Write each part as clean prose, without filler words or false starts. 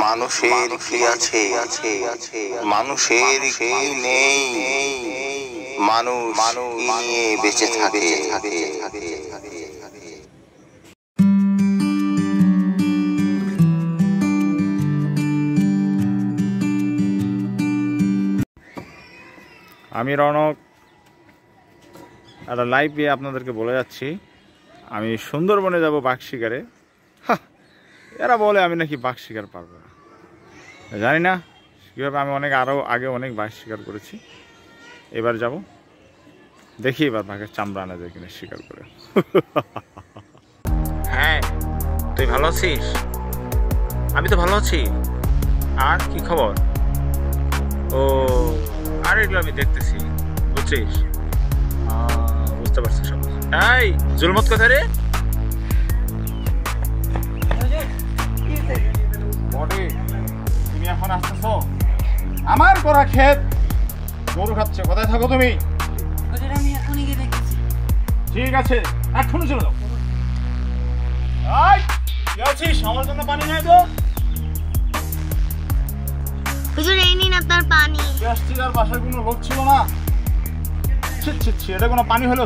মানুষের কি আছে, মানুষের কি নেই, মানুষ নিয়ে বেঁচে থাকে। আমি রনক একটা লাইভে আপনাদেরকে বলে যাচ্ছি আমি সুন্দরবনে যাব বাঘ শিকারে। এরা বলে আমি নাকি বাঘ শিকার পারবো না, জানি না কীভাবে। আমি আরও আগে অনেক বাঘ শিকার করেছি, এবার যাব দেখি এবার বাঘের চামড়া আনা যায় কিনা শিকার করে। হ্যাঁ, তুই ভালো আছিস? আমি তো ভালো আছি। আর কি খবর? ও আর এগুলো আমি দেখতেছি, বুঝছিস? বুঝতে পারছি সব। এই জুলমত কোথায় রে? তুমি এখন আসতেছ আমার করা ক্ষেত, গরু খাচ্ছে। কোথায় থাকো তুমি? ঠিক আছে, এখনই চলে যাও। কি আছিস? আমার জন্য পানি নাই তো? হুজুর এই নিন আপনার পানি। আর বাসায় কোনো লোক ছিল না। এটা কোনো পানি হলো?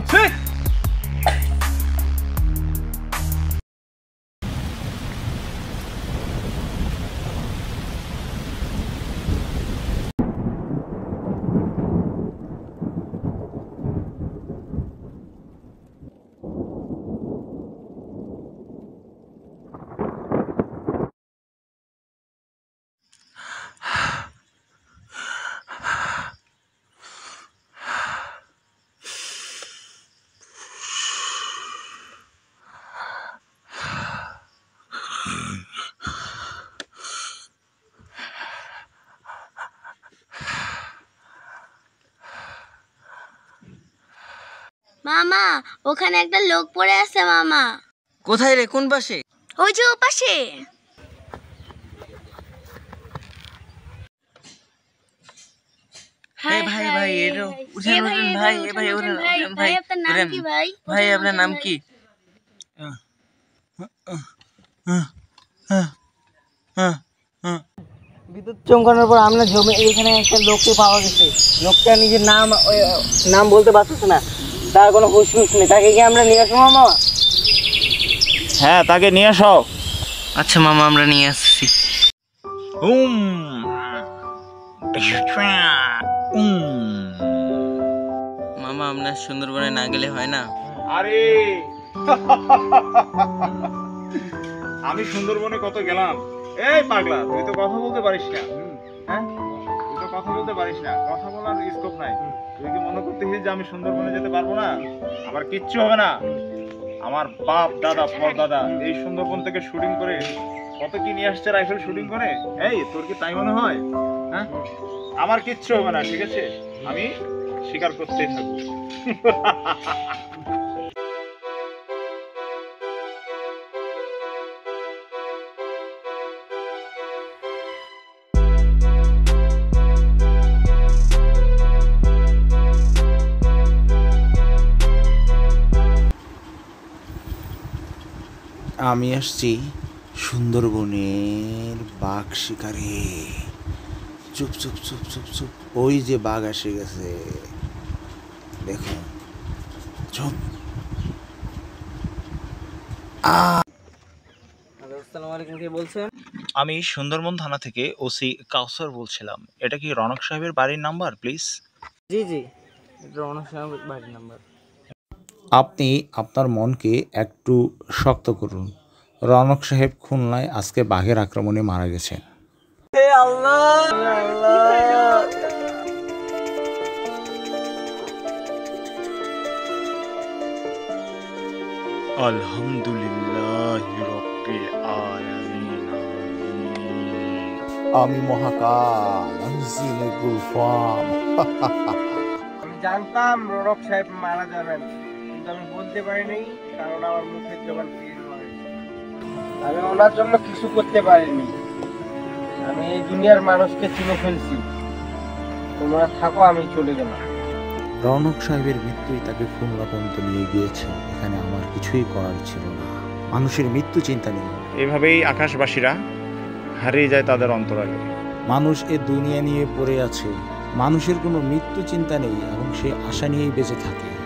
মামা ওখানে একটা লোক পড়ে আছে মামা। কোথায় রে? কোন পাশে? ওই যে ও পাশে। ভাই ভাই ভাই উঠেন ভাই, ভাই উঠেন ভাই। আপনার নাম কি ভাই? ভাই আপনার নাম কি? বিদ্যুৎ চমকানোর পর আমরা জমি এখানে একটা লোককে পাওয়া গেছে। লোকটা নিজের নাম বলতে পারতেছে না, তার কোনো হুঁশ নেই। তাকে কি আমরা নিয়ে আসবো মামা? হ্যাঁ, তাকে নিয়ে আসো। আচ্ছা মামা, আমরা নিয়ে আসছি। মামা আপনার সুন্দরবনে না গেলে হয় না? আরে আমি সুন্দরবনে কত গেলাম। এই পাগলা, তুই তো কথা বলতে পারিস না। হ্যাঁ, তুই তো কথা বলতে পারিস না, কথা বলার স্কোপ নাই। তুই কি মনে করতেছিস যে আমি সুন্দরবনে যেতে পারবো না? আমার কিচ্ছু হবে না। আমার বাপ দাদা পরদাদা এই সুন্দরবন থেকে শুটিং করে কত কি নিয়ে আসছে, রাইফেল শুটিং করে। এই তোর কি তাই মনে হয়? হ্যাঁ, আমার কিচ্ছু হবে না, ঠিক আছে? আমি শিকার করতেই থাকবো। আমি আসছি সুন্দরবনের বাঘ শিকারে। চুপ চুপ চুপ চুপ চুপ, ওই যে বাঘ এসে গেছে, দেখো। চুপ। আসসালামু আলাইকুম, কে বলছেন? আমি সুন্দরবন থানা থেকে ওসি কাউসার বলছিলাম। এটা কি রনক সাহেবের বাড়ির নাম্বার প্লিজ? জি জি, এটা রনক সাহেবের বাড়ির নাম্বার। আপনি আপনার মনকে একটু শক্ত করুন। রনক সাহেব খুলনায় আজকে বাঘের আক্রমণে মারা গেছেন। আলহামদুলিল্লাহ রাব্বিল আলামিন। আমি মহাকাল, আমি জিনে গুলফাম। আমি জানতাম রনক সাহেব মারা যাবেন, কিন্তু আমি বলতে পারিনি, কারণ আমার মুখের জবান ফিরে হয়। আমি ওনার জন্য কিছু করতে পারিনি। আমি এই দুনিয়ার মানুষকে চিনে ফেলছি। তোমরা থাকো, আমি চলে গেলাম। রনক সাহেবের মৃত্যুই তাকে খুলনা পর্যন্ত নিয়ে গিয়েছে। এখানে আমার কিছুই করার ছিল না। মানুষের মৃত্যু চিন্তা নেই। এভাবেই আকাশবাসীরা হারিয়ে যায় তাদের অন্তরালে। মানুষ এ দুনিয়া নিয়ে পড়ে আছে, মানুষের কোনো মৃত্যু চিন্তা নেই এবং সে আশা নিয়েই বেঁচে থাকে।